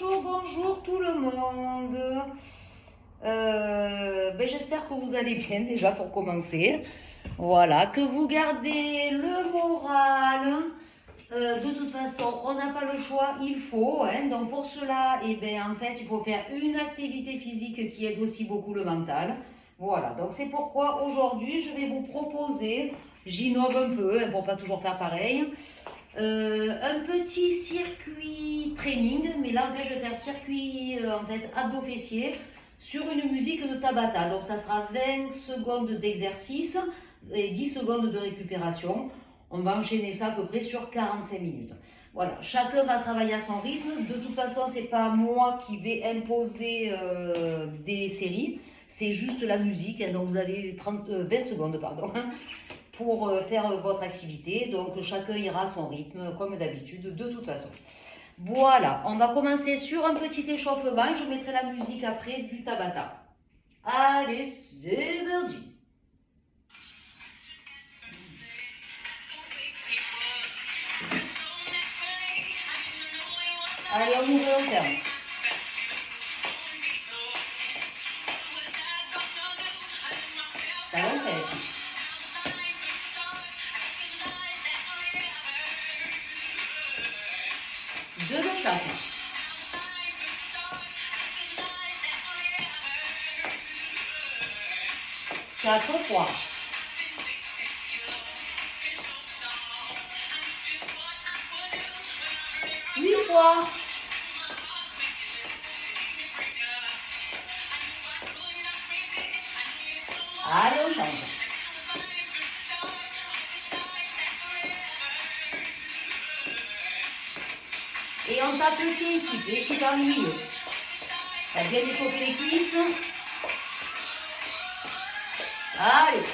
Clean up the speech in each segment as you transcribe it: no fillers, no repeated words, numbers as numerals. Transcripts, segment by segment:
Bonjour, bonjour tout le monde. J'espère que vous allez bien déjà pour commencer. Voilà, que vous gardez le moral. De toute façon, on n'a pas le choix, il faut. Donc pour cela, en fait, il faut faire une activité physique qui aide aussi beaucoup le mental. Voilà, donc c'est pourquoi aujourd'hui, je vais vous proposer, j'innove un peu pour pas toujours faire pareil, un petit circuit training, mais là en fait je vais faire circuit abdos-fessiers sur une musique de Tabata. Donc ça sera 20 secondes d'exercice et 10 secondes de récupération. On va enchaîner ça à peu près sur 45 minutes. Voilà, chacun va travailler à son rythme. De toute façon, c'est pas moi qui vais imposer des séries, c'est juste la musique. Donc vous avez 20 secondes, pardon, pour faire votre activité. Donc chacun ira à son rythme comme d'habitude de toute façon. Voilà, on va commencer sur un petit échauffement. Je mettrai la musique après du Tabata. Allez, c'est parti. Allez, on ouvre long terme. Ça va faire. Deux de chaque. 4 fois. 8 fois. Allez, on change. Et on tape le pied ici, fléchi dans le milieu. Ça vient d'échauffer les cuisses. Allez.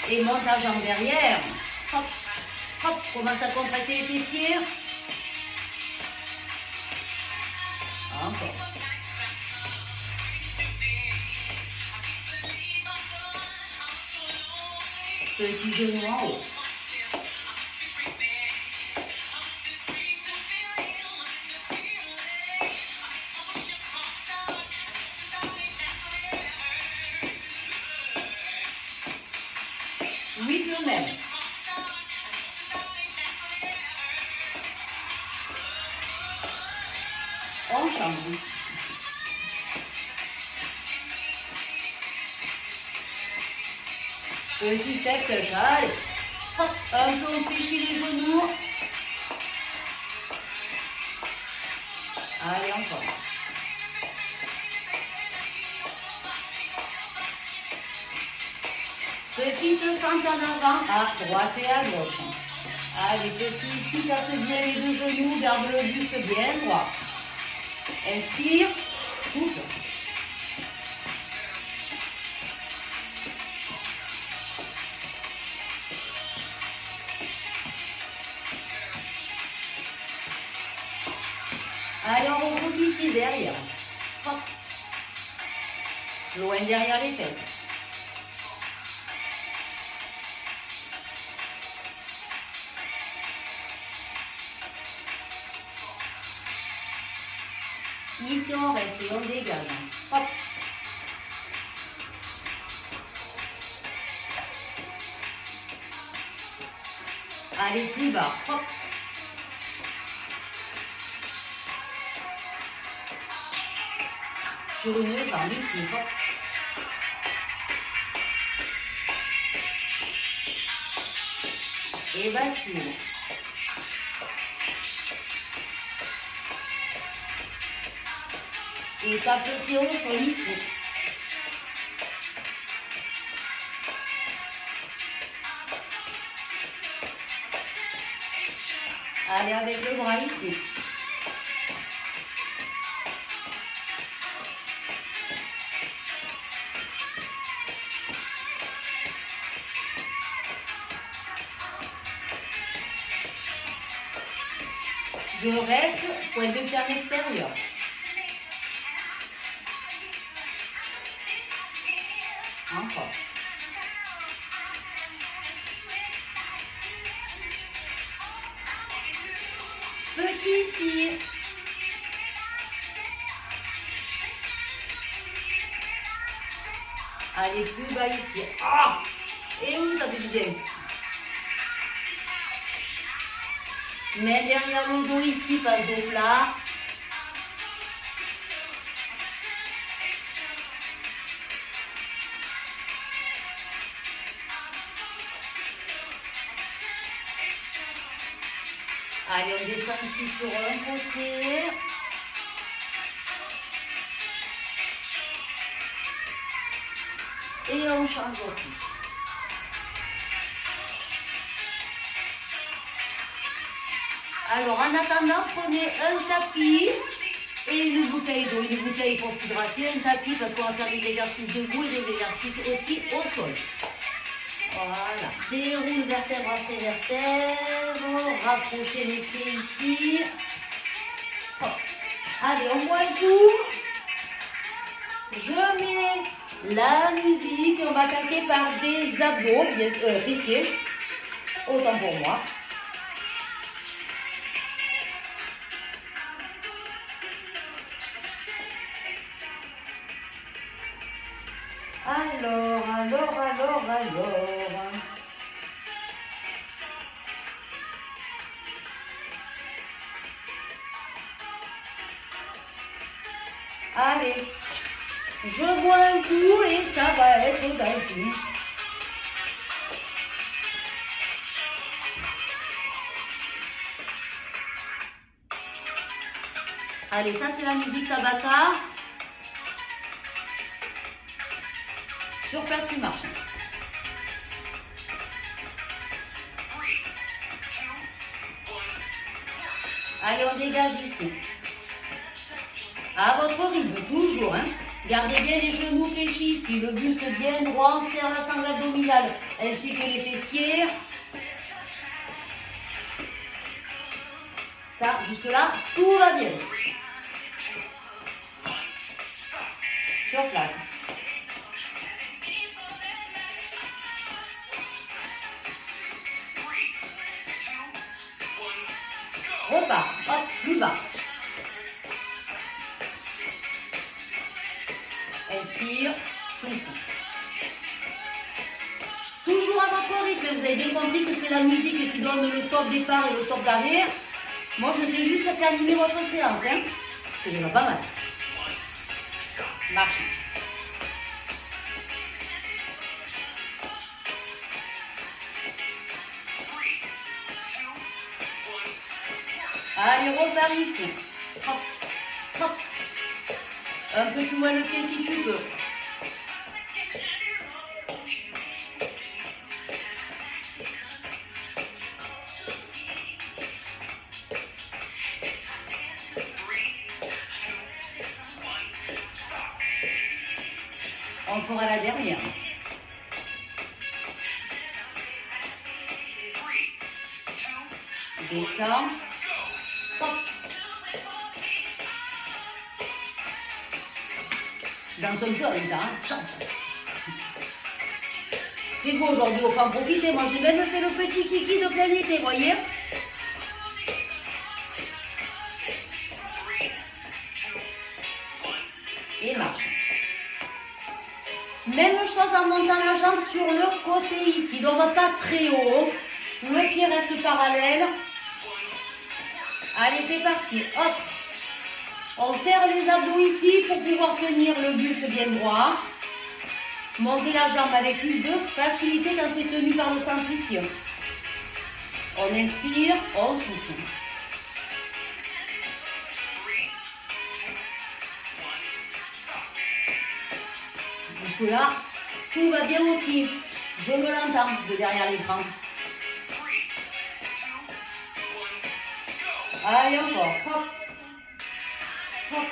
Et monte la jambe derrière. Hop, hop, commence à contracter les fessiers. Encore. Petit genou en haut. Oui, le même. On change. Petit step, allez. Hop, un peu on fléchit les genoux. Allez, encore. Petite fente en avant, à droite et à gauche. Allez, petit ici, casse bien les deux genoux, garde le buste bien droit. Inspire, souffle. Allez, on regroupe ici derrière. Hop. Loin derrière les fesses. Ici, on reste et on dégage. Hop. Allez, plus bas. Hop. Sur une jambe ici. Hop. Et bascule. Et tape le pied haut sur l'issue. Allez, avec le bras ici. Je reste, pointe de pied en extérieur. Encore. petit ici. Allez, plus bas ici. Ah! Et oui, ça fait du bien. Main derrière le dos ici, passe dos plat. Allez, on descend ici sur un côté. Et on change aussi. Alors, en attendant, prenez un tapis et une bouteille d'eau. Une bouteille pour s'hydrater, un tapis parce qu'on va faire des exercices debout et des exercices aussi au sol. Voilà. Déroule vertèbre après vertèbre. Rapprochez les pieds ici. Hop. Allez, on voit le coup. Je mets la musique. On va attaquer par des abdos, fessiers. Autant pour moi. Alors. Allez, je bois un coup et ça va être parti. Allez, ça c'est la musique Tabata. Sur place, tu marches. Allez, on dégage ici. À votre rythme, toujours. Hein. Gardez bien les genoux fléchis ici, le buste bien droit, on serre la sangle abdominale, ainsi que les fessiers. Ça, jusque là, tout va bien. Sur place. Repart, hop, plus bas. Inspire, souffle. Toujours à votre rythme, vous avez bien compris que c'est la musique qui donne le top départ et le top d'arrière. Moi, je fais juste terminer votre séance, hein. C'est déjà pas mal. Marchez. Allez, repars ici. Hop, hop. Un peu plus loin le pied si tu peux. On fera la dernière. Descends. Hop. Dans son cœur, il a un chante. C'est beau aujourd'hui, on peut en profiter. Moi, j'ai même fait le petit kiki de plein été, vous voyez. Et marche. Même chose en montant la jambe sur le côté ici. Donc, pas très haut. Le pied reste parallèle. Allez, c'est parti. Hop. On serre les abdos ici pour pouvoir tenir le buste bien droit. Montez la jambe avec plus de facilité quand c'est tenu par le centre ici. On inspire, on souffle. Jusque là, tout va bien aussi. Je me l'entends de derrière l'écran. Allez, encore. Hop. Hop.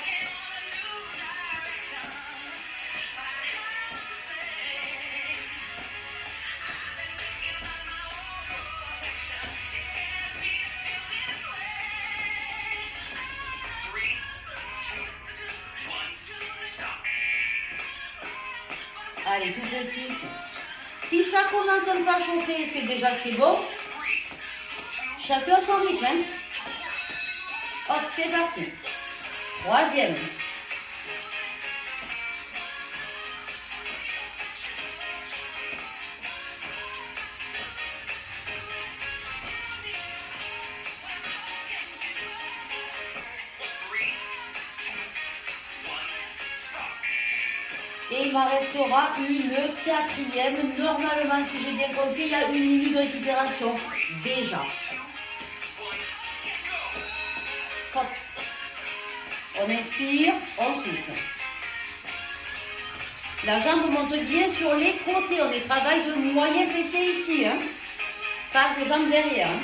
Allez, tout petit. Si ça commence un peu à chauffer, c'est déjà que c'est bon. Chacun son rythme. Hein. Hop, c'est parti. Troisième. Et il m'en restera une quatrième. Normalement, si j'ai bien compté, il y a 1 minute de récupération. Déjà. Hop. On inspire, on souffle. La jambe monte bien sur les côtés. On travaille de moyen fessier ici. Hein. Pas de jambe derrière. Hein.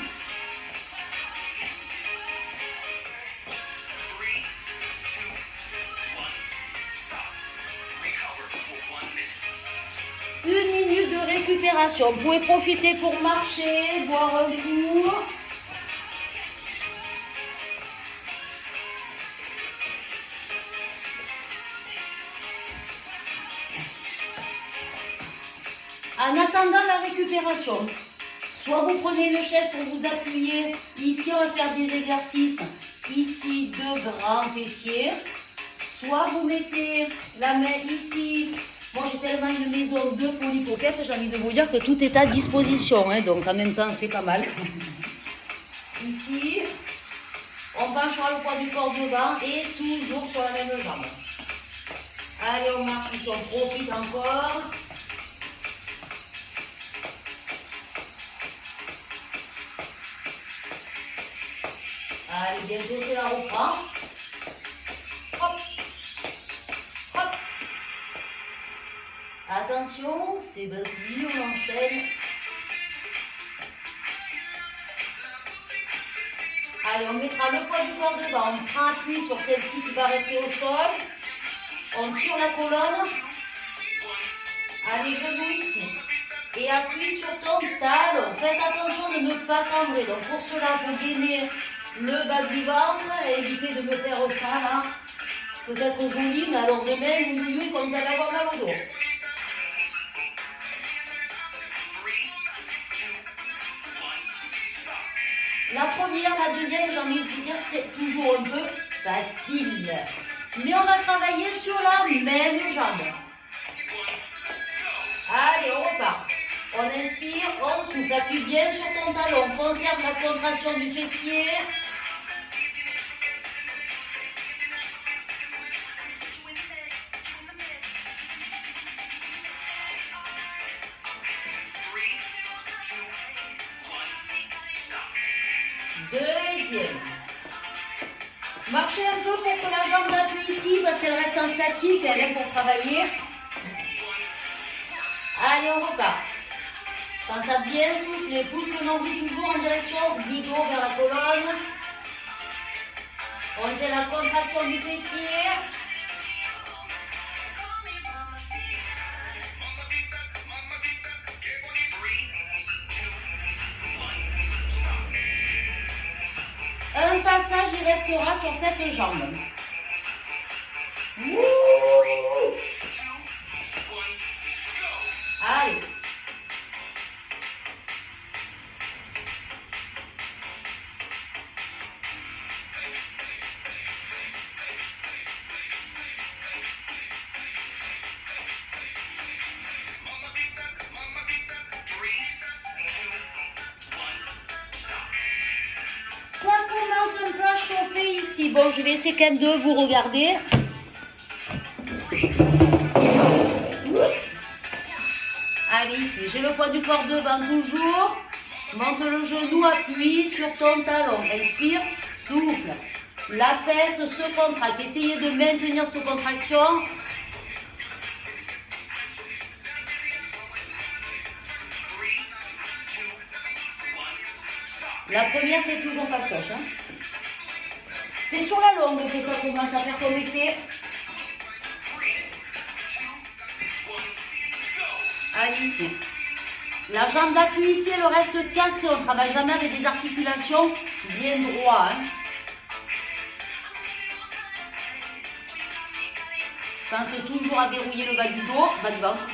Une minute de récupération. Vous pouvez profiter pour marcher, boire un coup. En attendant la récupération, soit vous prenez une chaise pour vous appuyer. Ici, on va faire des exercices. Ici, de grands fessiers. Soit vous mettez la main ici. Moi, j'ai tellement une maison de polypockets, j'ai envie de vous dire que tout est à disposition. Hein, donc, en même temps, c'est pas mal. Ici, on penchera le poids du corps devant et toujours sur la même jambe. Allez, on marche ici, on profite encore. Allez, bientôt, c'est la reprend. Hop. Hop. Attention, c'est parti, on enchaîne. Allez, on mettra le poids du corps devant, on prend appui sur celle-ci qui va rester au sol. On tire la colonne. Allez, genou ici. Et appuie sur ton talon. Faites attention de ne pas cambrer. Donc pour cela, vous gainez le bas du ventre et évitez de me faire ça là. Peut-être joli, mais alors demain, oui, comme vous allez avoir mal au dos. La première, la deuxième, j'ai envie de vous dire que c'est toujours un peu facile. Mais on va travailler sur la même jambe. Allez, on repart. On inspire, on souffle. Appuie bien sur ton talon. Conserve la contraction du fessier. Deuxième. Marchez un peu pour que la jambe appuie ici parce qu'elle reste en statique et elle aime pour travailler. Allez, on repart. Pense à bien souffler. Pousse le nombril toujours en direction du dos vers la colonne. On tient la contraction du fessier. Un passage, il restera sur cette jambe. Allez. Ça commence un peu à chauffer ici. Bon, je vais essayer quand même de vous regarder. Allez, ici, j'ai le poids du corps devant toujours. Monte le genou, appuie sur ton talon. Inspire, souffle. La fesse se contracte. Essayez de maintenir cette contraction. La première, c'est toujours fastoche. Hein. C'est sur la longue que ça commence à faire son effet. Allez, ici. La jambe d'appui ici, elle reste cassée. On ne travaille jamais avec des articulations bien droites. Hein. Pense toujours à verrouiller le bas du dos, bas du ventre.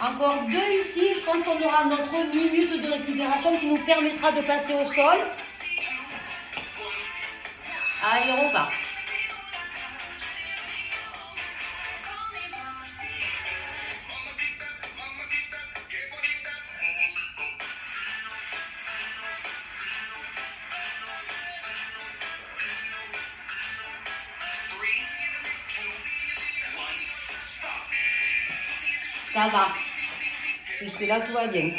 Encore 2 ici. Je pense qu'on aura notre minute de récupération qui nous permettra de passer au sol. Allez, on repart. Ça va. Jusque là, tout va bien.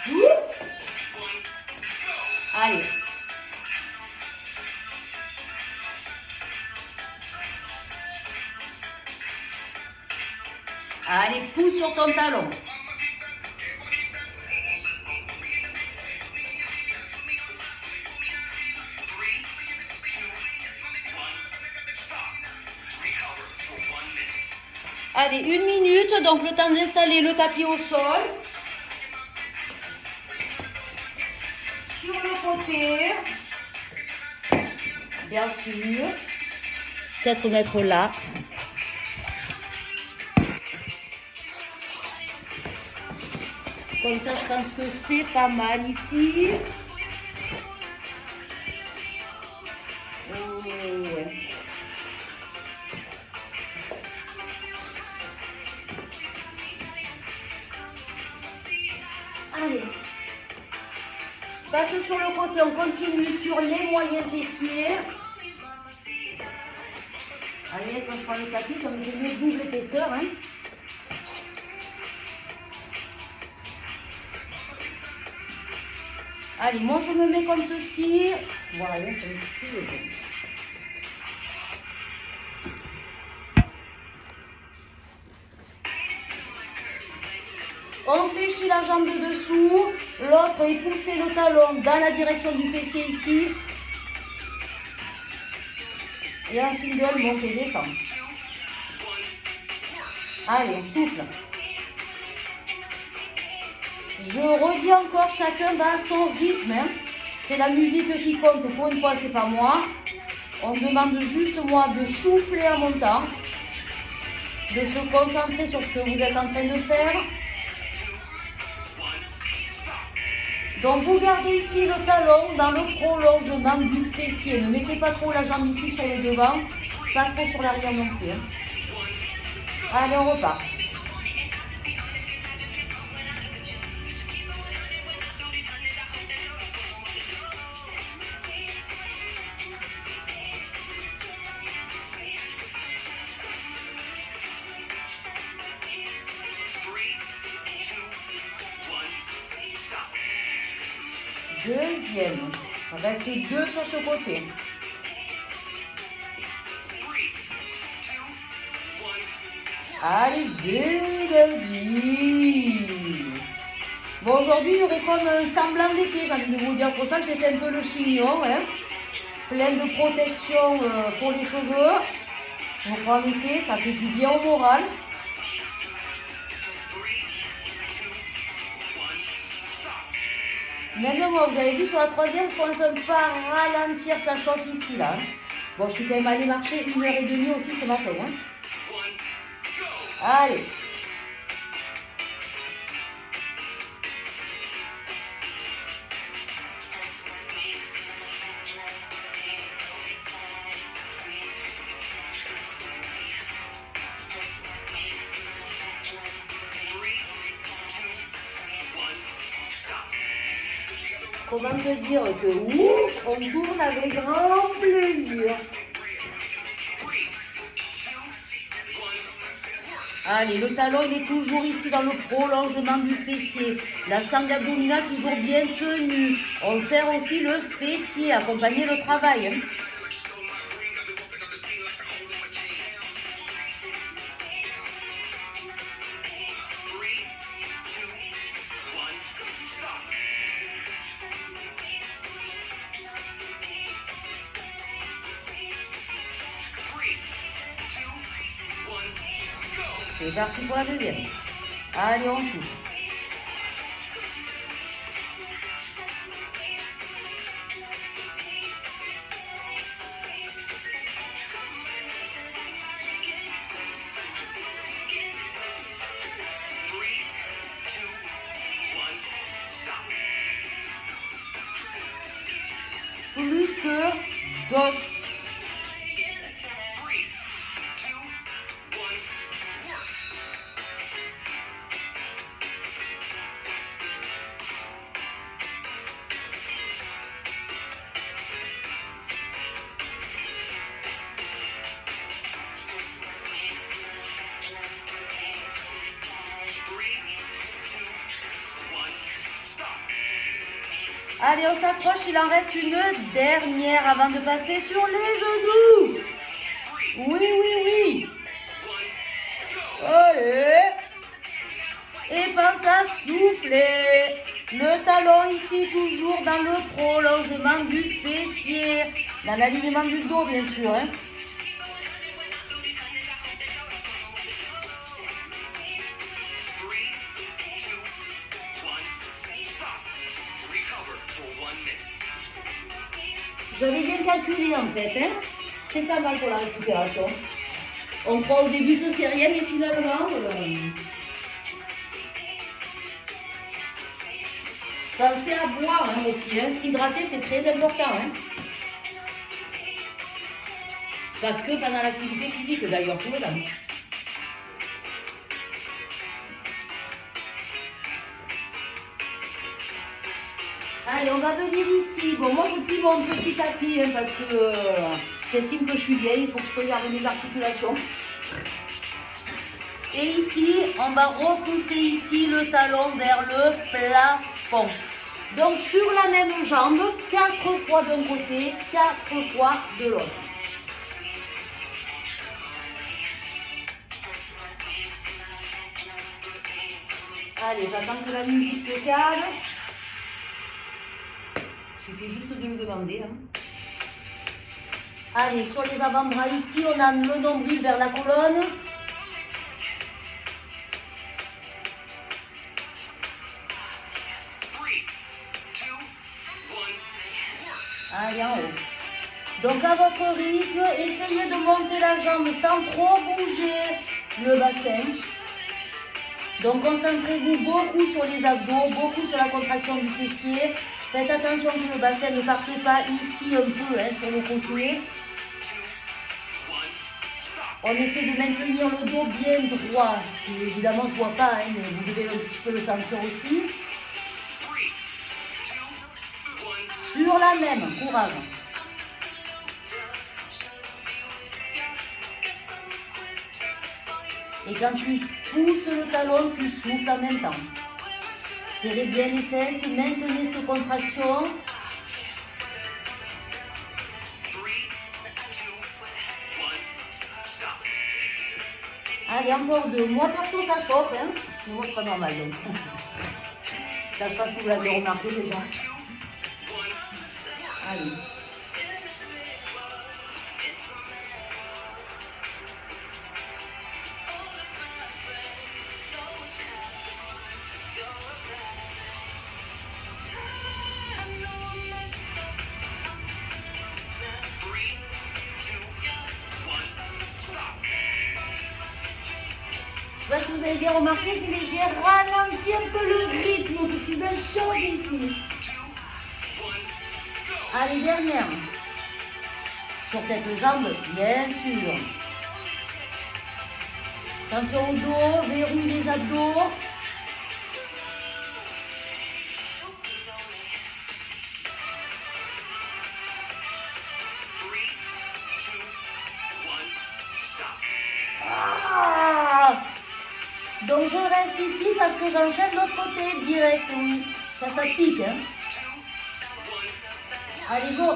Oups. Allez. Allez, pousse sur ton talon. Allez, 1 minute, donc le temps d'installer le tapis au sol. Sur le côté. Bien sûr. Peut-être mettre là. Comme ça, je pense que c'est pas mal ici. Ouais. Allez. Passe sur le côté, on continue sur les moyens fessiers. Allez, quand je prends le tapis, ça me fait mieux double épaisseur. Hein. Allez, moi je me mets comme ceci. Voilà, ça me suffit. On fléchit la jambe de dessous, l'autre est pousser le talon dans la direction du fessier ici. Et un single, monte et descend. Allez, on souffle. Je redis encore, chacun va à son rythme. Hein. C'est la musique qui compte, pour une fois, c'est pas moi. On demande juste, moi, de souffler en montant, de se concentrer sur ce que vous êtes en train de faire. Donc, vous gardez ici le talon dans le prolongement du fessier. Ne mettez pas trop la jambe ici sur le devant, pas trop sur l'arrière non plus. Hein. Allez, on repart. Deuxième. On reste 2 sur ce côté. Allez, dégoûté. Bon, aujourd'hui, il y aurait comme un semblant d'été, j'ai envie de vous dire. Pour ça que j'ai fait un peu le chignon. Hein. Plein de protection pour les cheveux. Donc en été, ça fait du bien au moral. Maintenant, moi, vous avez vu sur la troisième, je commence un peu à ralentir, ça chauffe ici, là. Bon, je suis quand même allée marcher 1h30 aussi ce matin. Hein. Allez. Comment te dire que ouf, on tourne avec grand plaisir. Allez, le talon il est toujours ici dans le prolongement du fessier. La sangle abdominale toujours bien tenue. On serre aussi le fessier, accompagner le travail. Hein. C'est parti pour la deuxième. Allez, on souffle. dos. Allez, on s'approche, il en reste une dernière avant de passer sur les genoux. Oui, oui, oui. Allez. Et pense à souffler. Le talon ici, toujours dans le prolongement du fessier. Dans l'alignement du dos, bien sûr. Hein. J'avais bien calculé en fait, hein. C'est pas mal pour la récupération. On croit au début que c'est rien, mais finalement, pensez à boire hein, aussi, hein. S'hydrater c'est très important. Hein. Pas que pendant l'activité physique d'ailleurs, tout le temps. Allez, on va venir ici. Bon, moi, je plie mon petit tapis hein, parce que j'estime que je suis vieille. Il faut que je regarde mes articulations. Et ici, on va repousser ici le talon vers le plafond. Donc, sur la même jambe, 4 fois d'un côté, 4 fois de l'autre. Allez, j'attends que la musique se calme. Il suffit juste de le demander. Hein. Allez, sur les avant-bras ici, on a le nombril vers la colonne. Allez, en haut. Donc, à votre rythme, essayez de monter la jambe sans trop bouger le bassin. Donc, concentrez-vous beaucoup sur les abdos, beaucoup sur la contraction du fessier. Faites attention que le bassin ne parte pas ici un peu, hein, sur le côté. On essaie de maintenir le dos bien droit, ce qui évidemment ne se voit pas, hein, mais vous devez un petit peu le sentir aussi. Sur la même, courage. Et quand tu pousses le talon, tu souffles en même temps. Serrez bien les fesses, maintenez cette contraction. Allez, encore deux. Moi, perso, ça chauffe, hein. Mais moi, c'est pas normal, donc. Là, je pense que vous l'avez remarqué déjà. Allez. Je sais pas si vous avez bien remarqué, mais j'ai ralenti un peu le rythme parce que ça chauffe ici. Allez, dernière. Sur cette jambe, bien sûr. Attention au dos, verrouille les abdos. Ah! Donc je reste ici parce que j'enchaîne de l'autre côté direct, oui. Ça pique, hein. Allez, go!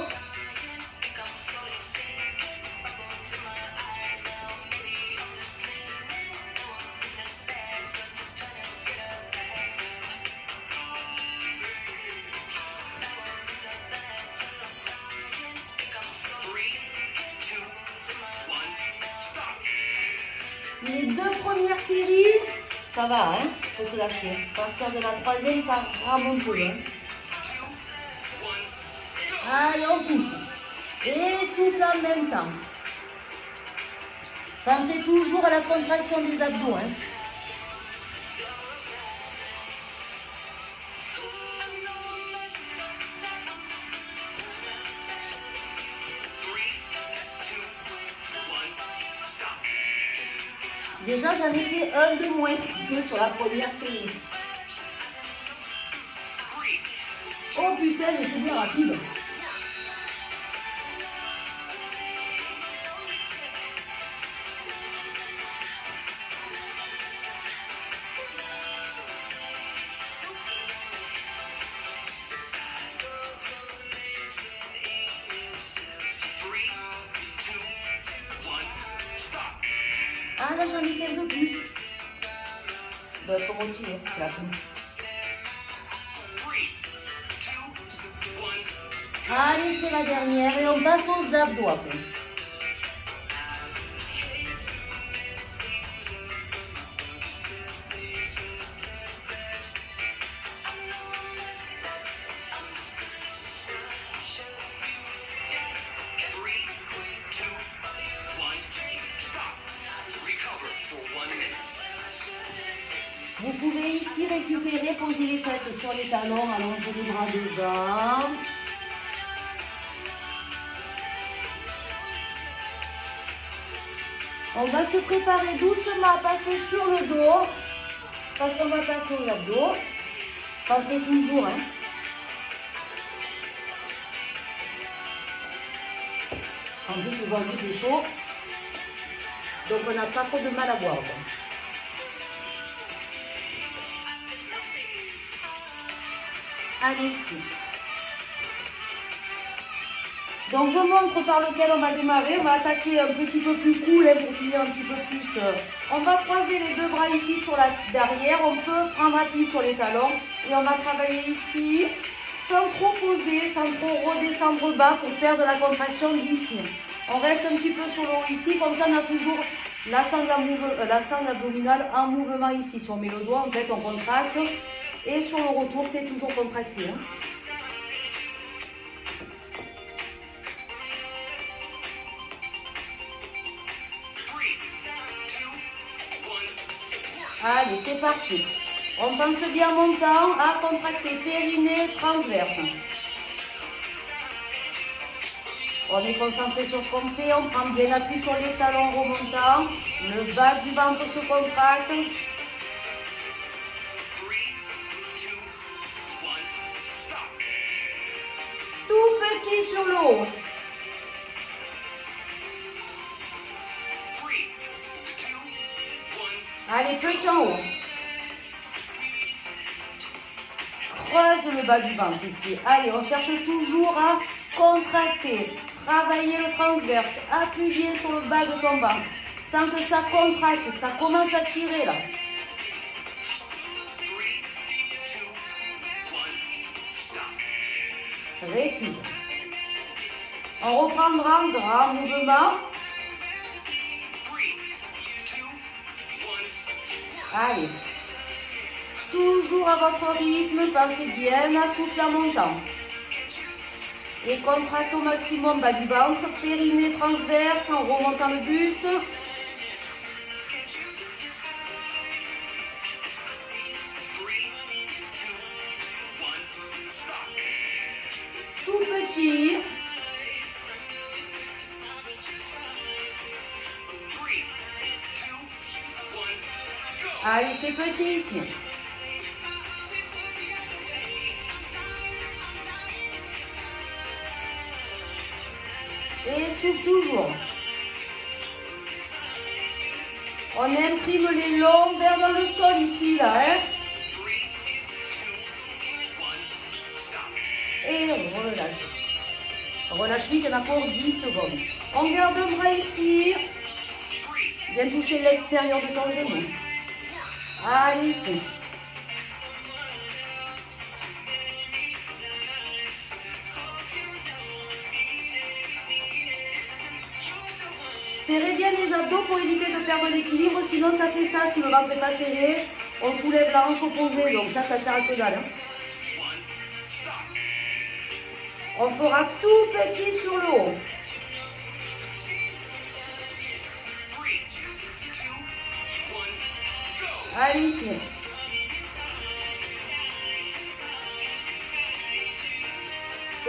Les deux premières séries, ça va, hein, faut se lâcher. À partir de la troisième, ça remonte peu. Hein. Allez, on pousse. Et souffle en même temps. Pensez toujours à la contraction des abdos. Hein. Déjà, j'en ai fait un de moins que sur la première série. Oh putain, mais c'est bien rapide. Ah là, j'en ai fait un de plus. Bah, faut continuer, c'est la fin. Allez, c'est la dernière et on passe aux abdos après. Vous pouvez ici récupérer, poser les fesses sur les talons, allonger les bras devant. On va se préparer doucement à passer sur le dos, parce qu'on va passer aux abdos. Pensez toujours, hein. En plus, aujourd'hui, il fait chaud, donc on n'a pas trop de mal à boire. Allez, ici. Donc, je montre par lequel on va démarrer. On va attaquer un petit peu plus cool hein, pour finir un petit peu plus. On va croiser les deux bras ici sur la derrière. On peut prendre appui sur les talons. Et on va travailler ici sans trop poser, sans trop redescendre bas pour perdre la contraction d'ici. On reste un petit peu sur le haut ici. Comme ça, on a toujours la sangle abdominale en mouvement ici. Si on met le doigt, en fait, on contracte. Et sur le retour, c'est toujours contracté. Hein. Allez, c'est parti. On pense bien en montant à contracter périnée transverse. On est concentré sur ce qu'on fait. On prend bien appui sur les talons remontant. Le bas du ventre se contracte. Tout petit sur le haut. Allez, petit en haut. Creuse le bas du ventre ici. Allez, on cherche toujours à contracter. Travailler le transverse. Appuyer sur le bas de ton ventre. Sans que ça contracte, que ça commence à tirer là. Récule. On reprendra un grand mouvement. Allez. Toujours à votre rythme, passez bien à souffle en montant. Et contracte au maximum bas du ventre, périnée transverse en remontant le buste. Tout petit. Allez, c'est petit ici. Et souffle toujours. On imprime les longueurs dans le sol ici, là. Hein. Et relâche. Relâche vite, il y en a pour 10 secondes. On garde un bras ici. Viens toucher l'extérieur de ton genou. Allez, ici. Serrez bien les abdos pour éviter de perdre l'équilibre, sinon ça fait ça, si le ventre n'est pas serré, on soulève la hanche opposée, donc ça sert à que dalle. Hein. On fera tout petit sur le haut. Allez, ici.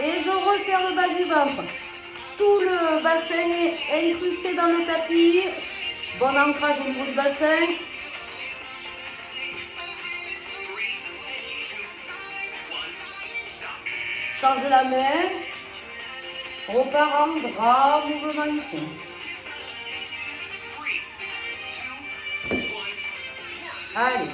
Et je resserre le bas du ventre. Tout le bassin est incrusté dans le tapis. Bon ancrage au niveau du bassin. Change la main. Repart en grand mouvement ici. Allez.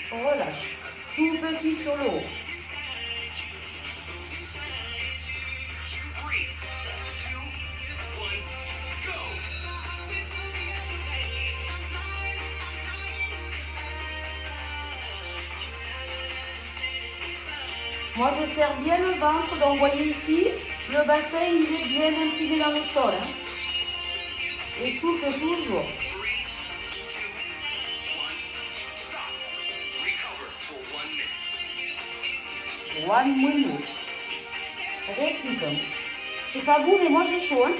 On relâche. Tout petit sur le haut. Moi, je serre bien le ventre. Donc, vous voyez ici, le bassin, il est bien incliné dans le sol. Hein. Et souffle toujours. 1 minute. Récupère. Je sais pas vous, mais moi j'ai chaud. Hein.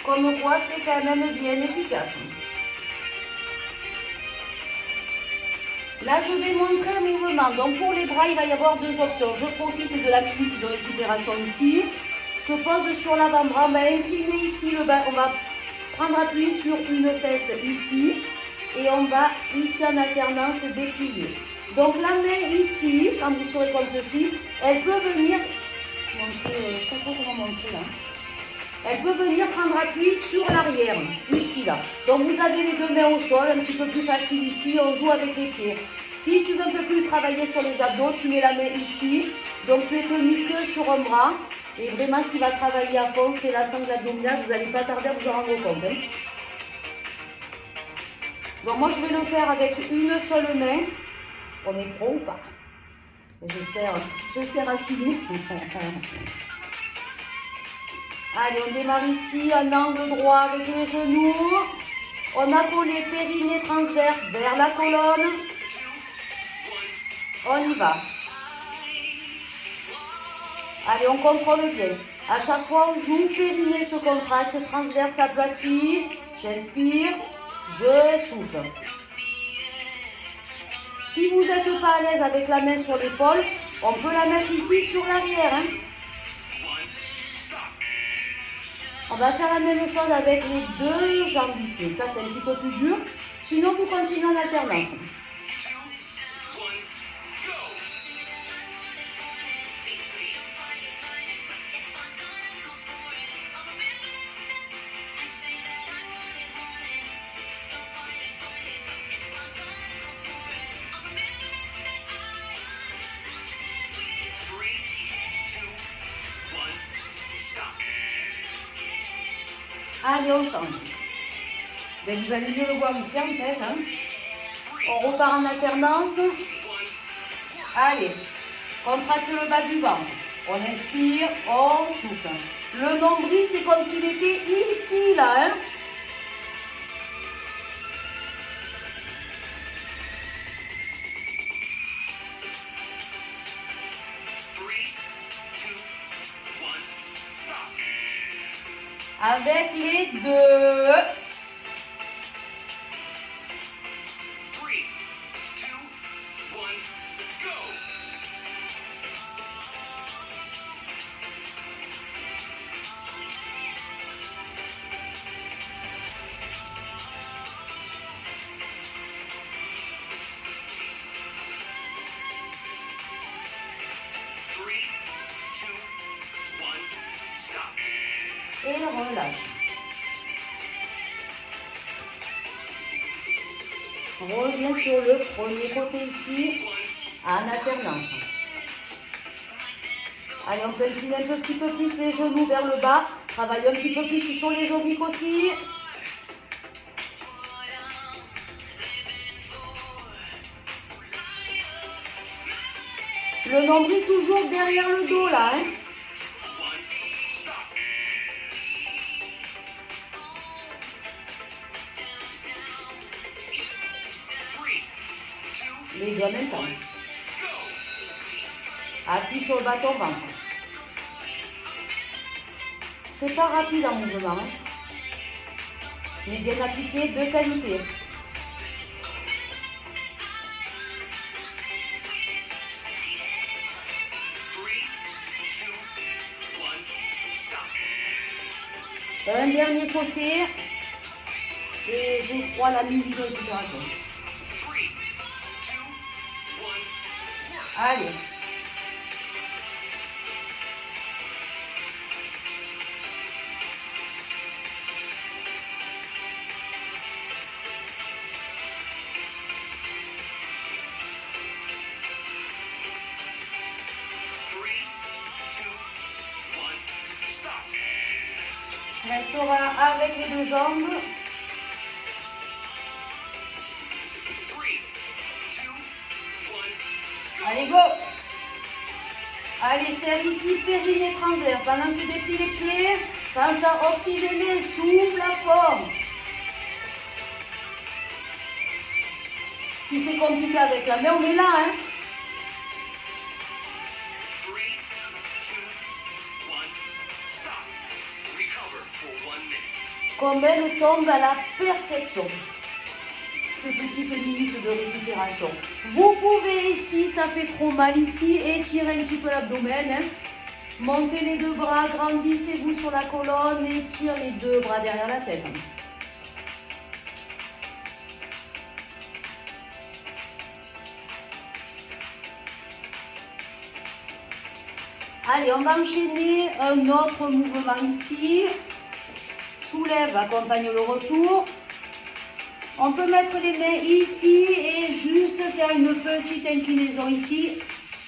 Comme quoi, c'est quand même bien efficace. Là, je vais montrer un mouvement. Donc, pour les bras, il va y avoir deux options. Je profite de la minute de récupération ici. Se pose sur l'avant-bras. On va incliner ici le bas. On va prendre appui sur une fesse ici. Et on va ici en alternance déplier. Donc, la main ici, quand vous serez comme ceci, elle peut venir. Je ne sais pas comment montrer là. Elle peut venir prendre appui sur l'arrière, ici, là. Donc, vous avez les deux mains au sol, un petit peu plus facile ici, on joue avec les pieds. Si tu veux un peu plus travailler sur les abdos, tu mets la main ici. Donc, tu es tenu que sur un bras. Et vraiment, ce qui va travailler à fond, c'est la sangle abdominale. Vous n'allez pas tarder à vous en rendre compte. Hein. Donc, moi, je vais le faire avec une seule main. On est pro ou pas? J'espère assumer. Allez, on démarre ici, un angle droit avec les genoux. On a collé périnée transverse vers la colonne. On y va. Allez, on contrôle bien. À chaque fois, on joue, périnée se contracte, transverse aplati. J'inspire, je souffle. Si vous n'êtes pas à l'aise avec la main sur l'épaule, on peut la mettre ici sur l'arrière. Hein. On va faire la même chose avec les deux jambes ici. Ça, c'est un petit peu plus dur. Sinon, vous continuez en alternance. Allez, on change. Ben, vous allez mieux le voir ici en fait. Hein. On repart en alternance. Allez, contracte le bas du ventre. On inspire, on souffle. Le nombril, c'est comme s'il était ici, là. Hein. Avec les deux. 3, 2, 1, go. Et relâche. On revient sur le premier côté ici, en alternance. Allez, on peut incliner un petit peu plus les genoux vers le bas. Travailler un petit peu plus sur les obliques aussi. Le nombril toujours derrière le dos là. Hein. Les deux en même temps. Appuie sur le bâton ventre. C'est pas rapide en mouvement, hein. Mais bien appliqué, de qualité. Un dernier côté. Et je crois la musique de récupération. Allez. Restera avec les deux jambes. Allez, go! Allez, serre ici, périnée transverse. Pendant que tu déplies les pieds, pense à oxygéner, souffle la forme. Si c'est compliqué avec la main, on est là, hein? Comme elle tombe à la perfection. Cette petite minute de récupération. Vous pouvez ici, ça fait trop mal ici, étirer un petit peu l'abdomen. Hein. Montez les deux bras, grandissez-vous sur la colonne, étire les deux bras derrière la tête. Allez, on va enchaîner un autre mouvement ici. Soulève, accompagne le retour. On peut mettre les mains ici et juste faire une petite inclinaison ici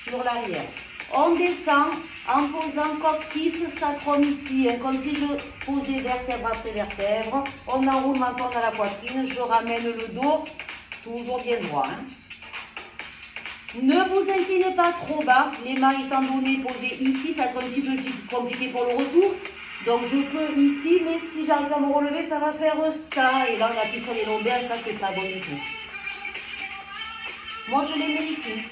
sur l'arrière. On descend en posant coccyx, sacrum ici, hein, comme si je posais vertèbre après vertèbre. On enroule ma corde à la poitrine, je ramène le dos, toujours bien droit. Hein. Ne vous inclinez pas trop bas, les mains étant données posées ici, ça va être un petit peu compliqué pour le retour. Donc je peux ici, mais si j'arrive à me relever, ça va faire ça. Et là, on appuie sur les lombaires, ça, c'est pas bon du tout. Moi, je les mets ici.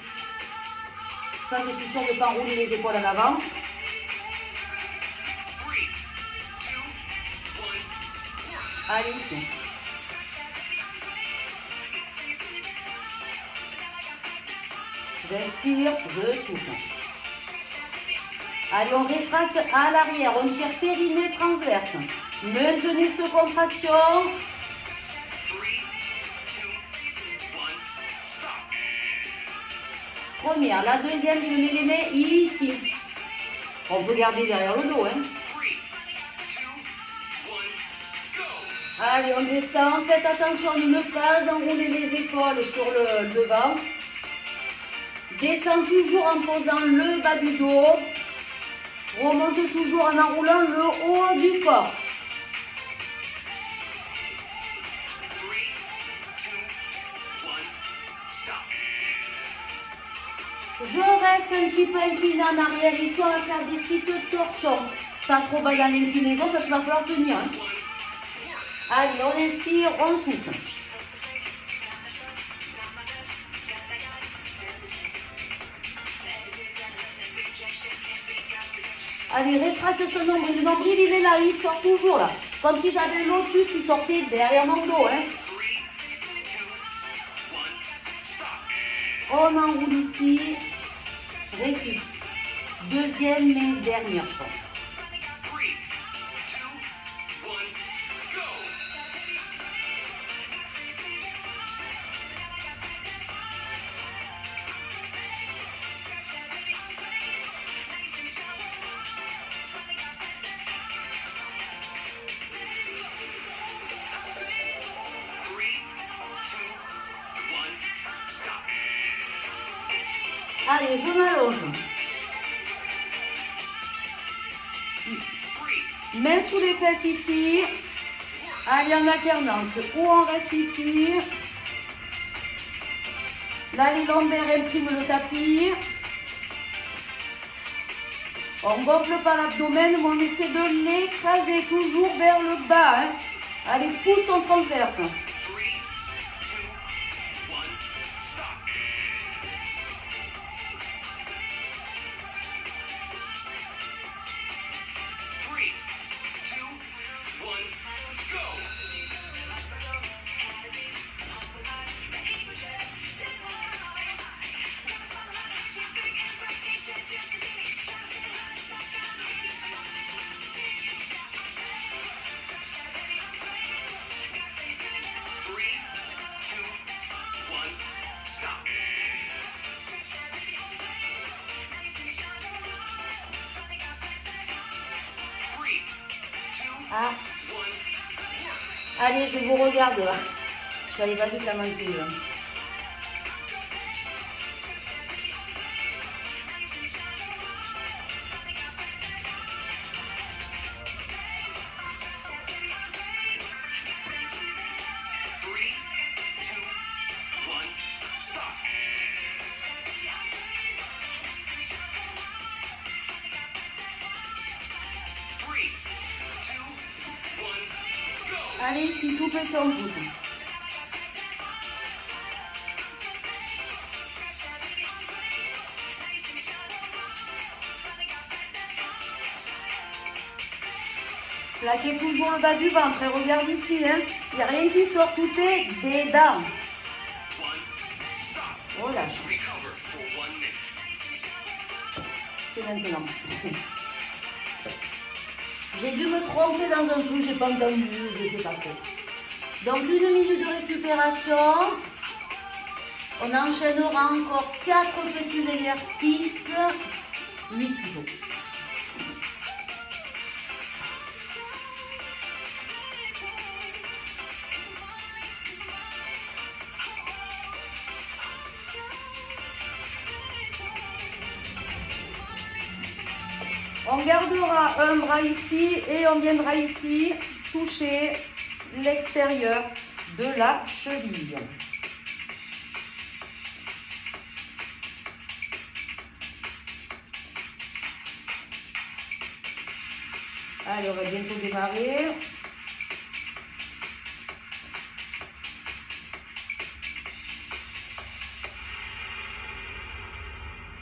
Ça, je suis sûre de ne pas rouler les épaules en avant. Allez, ici. J'inspire, je souffle. Allez, on rétracte à l'arrière, on tire périnée transverse. Maintenez cette contraction. Première, la deuxième, je mets les mains ici. On peut garder derrière le dos. Hein. Allez, on descend. Faites attention de ne pas enrouler les épaules sur le devant. Descends toujours en posant le bas du dos. Remonte toujours en enroulant le haut du corps. Je reste un petit peu incliné en arrière. Ici, on va faire des petites torsions. Pas trop bas dans l'inclinaison parce qu'il va falloir tenir. Hein. Allez, on inspire, on souffle. Allez, rétracte ce nombril. Le nombril, il est là, il sort toujours là. Comme si j'avais un lotus qui sortait derrière mon dos. Hein. On enroule ici. Récup. Deuxième et dernière fois. Allez, je m'allonge. Main sous les fesses ici. Allez, en alternance. Ou on reste ici. Là, les lombaires impriment le tapis. On gonfle pas l'abdomen, mais on essaie de l'écraser toujours vers le bas. Hein. Allez, pousse ton transverse. Ah. Allez, je vous regarde là. Je suis allée pas vite la main dessus. Allez, ici, tout petit en pouce. Plaquez toujours le bas du ventre et regarde ici, hein. Il n'y a rien qui sort, tout est des dents. Voilà. C'est maintenant. J'ai dû me tromper dans un truc, j'ai pas entendu, je sais pas trop. Donc 1 minute de récupération. On enchaînera encore 4 petits exercices. 8 jours. On gardera un bras ici et on viendra ici toucher l'extérieur de la cheville. Allez, on va bientôt démarrer.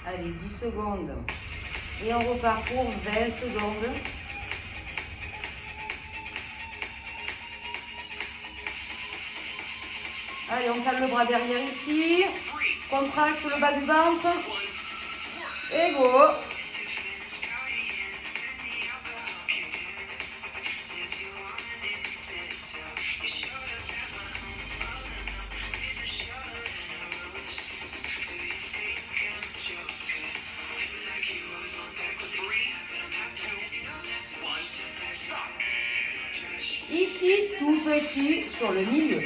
Allez, 10 secondes. Et on repart pour 20 secondes. Allez, on calme le bras derrière ici. Contracte le bas du ventre. Et go. Ici, tout petit sur le milieu.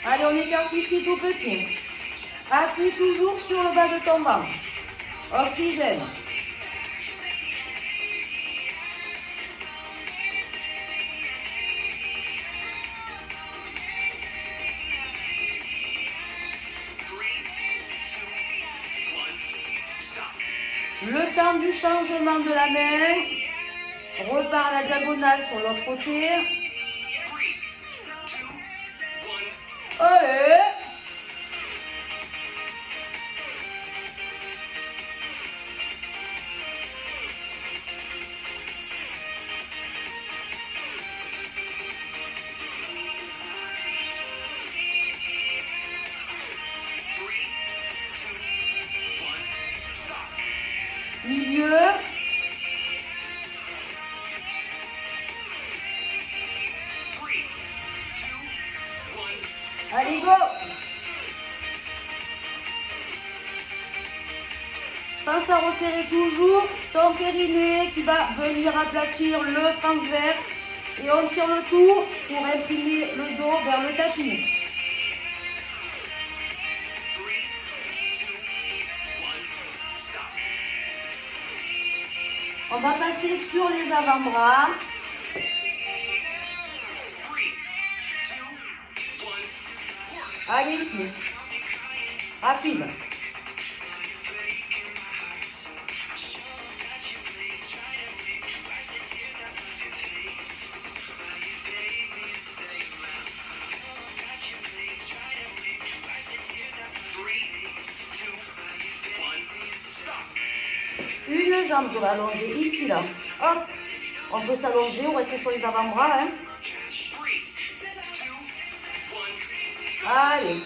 Allez, on écarte ici tout petit. Appuie toujours sur le bas de ton ventre. Oxygène. Le temps du changement de la main. Repart à la diagonale sur l'autre côté. Allez. Milieu. Allez, go. Pense à resserrer toujours ton périnée qui va venir aplatir le transverse. Et on tire le tout pour imprimer le dos vers le tapis. On va passer sur les avant-bras. Allez ici. Rapide. Une jambe, je vais allonger ici, là. Hop. On peut s'allonger ou rester sur les avant-bras. Hein. Allez.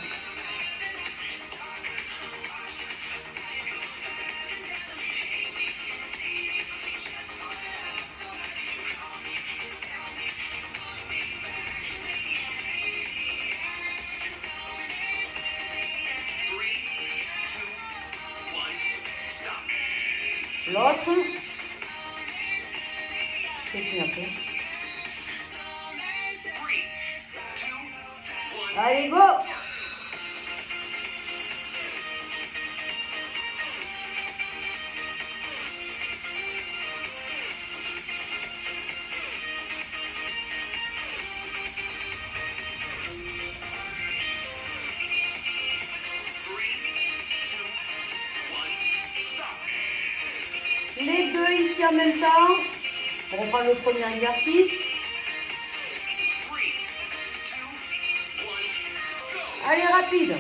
L'autre. Et puis après. Allez, go! Les deux ici en même temps. On reprend le premier exercice. Allez, rapide.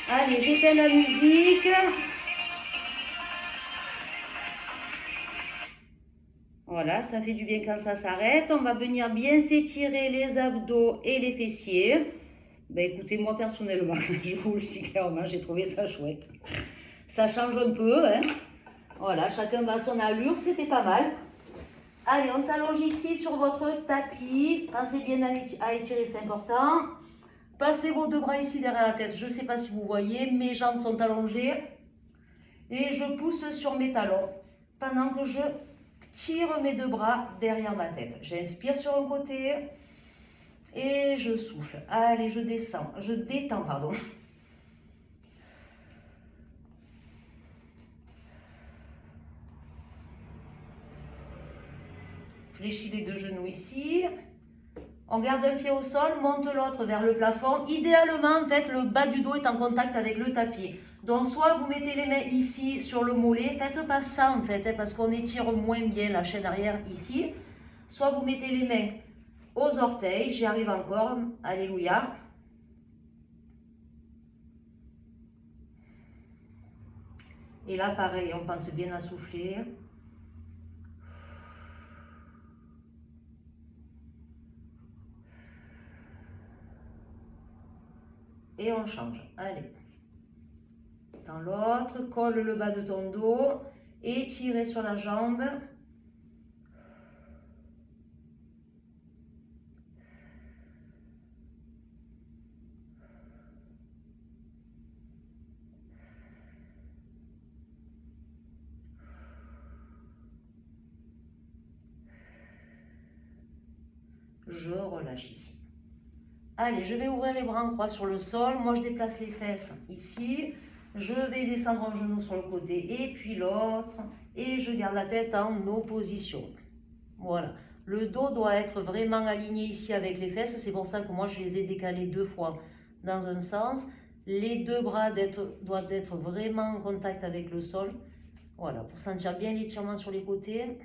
Allez, j'éteins la musique. Voilà, ça fait du bien quand ça s'arrête. On va venir bien s'étirer les abdos et les fessiers. Ben écoutez, moi personnellement, je vous le dis clairement, j'ai trouvé ça chouette. Ça change un peu, hein. Voilà, chacun va à son allure, c'était pas mal. Allez, on s'allonge ici sur votre tapis. Pensez bien à étirer, c'est important. Passez vos deux bras ici derrière la tête. Je ne sais pas si vous voyez, mes jambes sont allongées. Et je pousse sur mes talons pendant que je tire mes deux bras derrière ma tête. J'inspire sur un côté et je souffle. Allez, je descends. Je détends, pardon. Fléchis les deux genoux ici. On garde un pied au sol, monte l'autre vers le plafond. Idéalement, en fait, le bas du dos est en contact avec le tapis. Donc, soit vous mettez les mains ici sur le mollet. Faites pas ça, en fait, hein, parce qu'on étire moins bien la chaîne arrière ici. Soit vous mettez les mains aux orteils. J'y arrive encore. Alléluia. Et là, pareil, on pense bien à souffler. Et on change. Allez. Dans l'autre, colle le bas de ton dos. Étirez sur la jambe. Je relâche ici. Allez, je vais ouvrir les bras en croix sur le sol. Moi, je déplace les fesses ici. Je vais descendre en genou sur le côté et puis l'autre. Et je garde la tête en opposition. Voilà. Le dos doit être vraiment aligné ici avec les fesses. C'est pour ça que moi, je les ai décalés deux fois dans un sens. Les deux bras doivent être vraiment en contact avec le sol. Voilà, pour sentir bien l'étirement sur les côtés.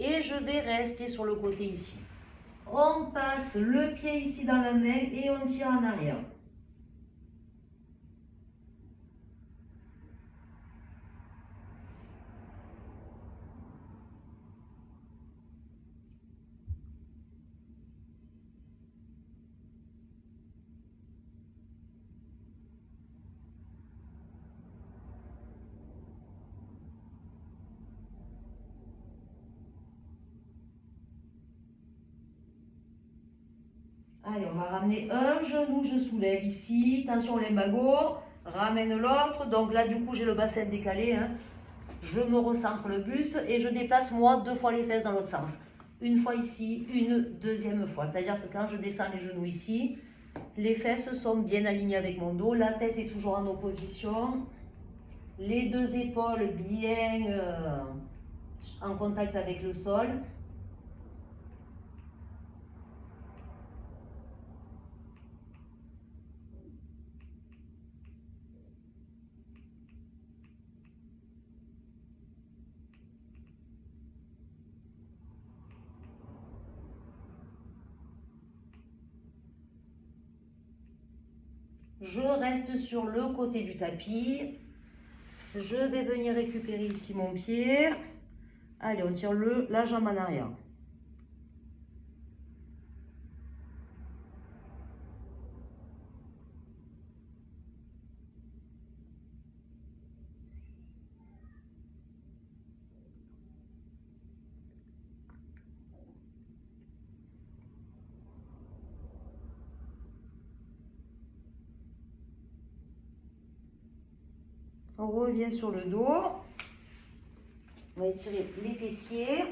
Et je vais rester sur le côté ici. On passe le pied ici dans la main et on tire en arrière. Allez, on va ramener un genou, je soulève ici. Attention, les magots. Ramène l'autre. Donc là, du coup, j'ai le bassin décalé. Hein. Je me recentre le buste et je déplace moi deux fois les fesses dans l'autre sens. Une fois ici, une deuxième fois. C'est-à-dire que quand je descends les genoux ici, les fesses sont bien alignées avec mon dos. La tête est toujours en opposition. Les deux épaules bien en contact avec le sol. Je reste sur le côté du tapis. Je vais venir récupérer ici mon pied. Allez, on tire la jambe en arrière. On revient sur le dos. On va étirer les fessiers.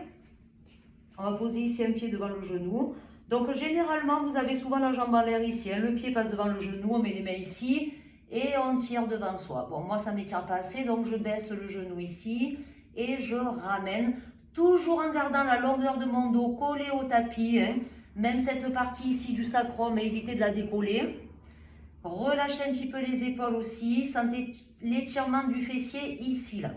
On va poser ici un pied devant le genou. Donc généralement, vous avez souvent la jambe en l'air ici. Le pied passe devant le genou, on met les mains ici et on tire devant soi. Bon, moi ça ne m'étire pas assez, donc je baisse le genou ici et je ramène. Toujours en gardant la longueur de mon dos collée au tapis. Même cette partie ici du sacrum, évitez de la décoller. Relâchez un petit peu les épaules aussi. Sentez l'étirement du fessier ici, là.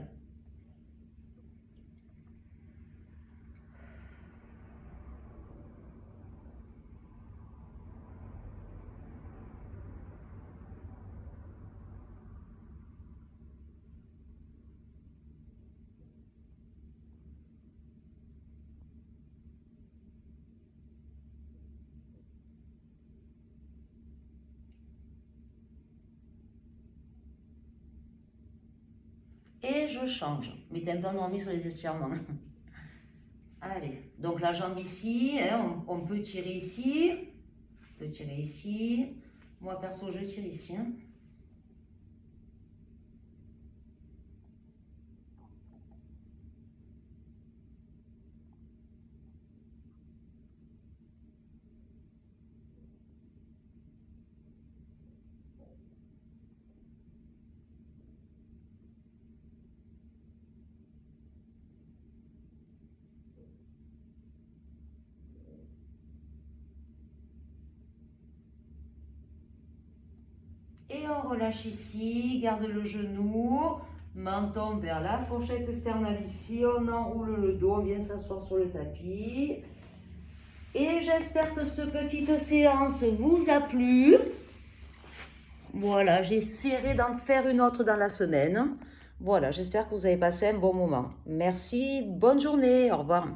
Et je change. Mettez un peu endormi sur les étirements. Allez, donc la jambe ici, on peut tirer ici. On peut tirer ici. Moi, perso, je tire ici. Et on relâche ici, garde le genou, menton vers la fourchette sternale ici, on enroule le dos, on vient s'asseoir sur le tapis. Et j'espère que cette petite séance vous a plu. Voilà, j'essaierai d'en faire une autre dans la semaine. Voilà, j'espère que vous avez passé un bon moment. Merci, bonne journée, au revoir.